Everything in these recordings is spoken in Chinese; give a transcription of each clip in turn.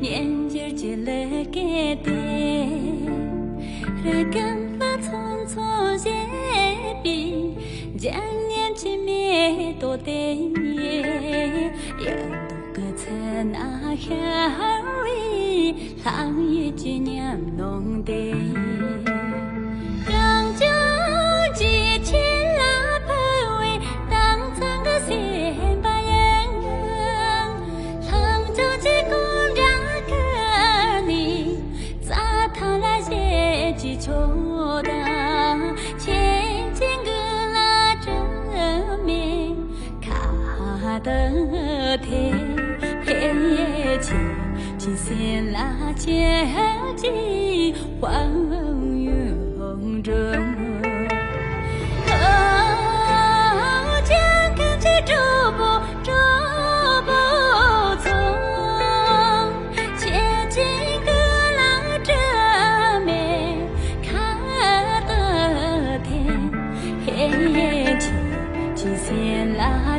年节节了个的，热干了匆匆些比，将年纪没多的，要多个才那好哩，浪一几年弄的。 秋的千千个拉着面，卡的天黑起，几线拉接近黄云中。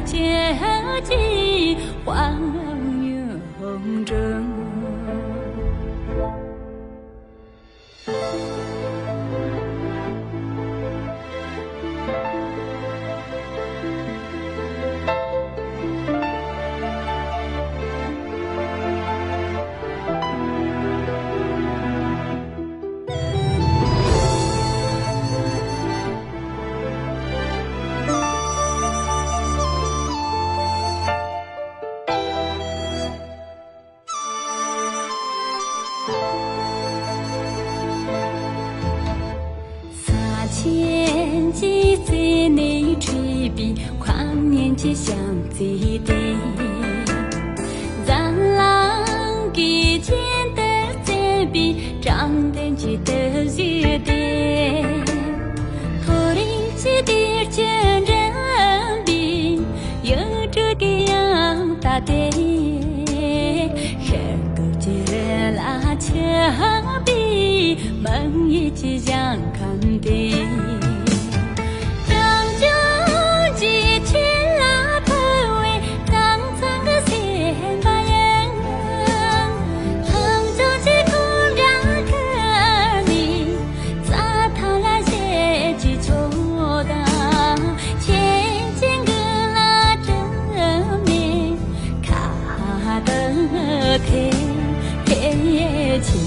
结迹黄云中。千几岁内吹笔，狂年纪相随的，咱郎给见的在比，长得记得热的，头里记得见人比，有这个样大的，黑狗记得拉枪比，梦一起想看的。 黑起，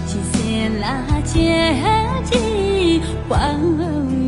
几线拉接近黄。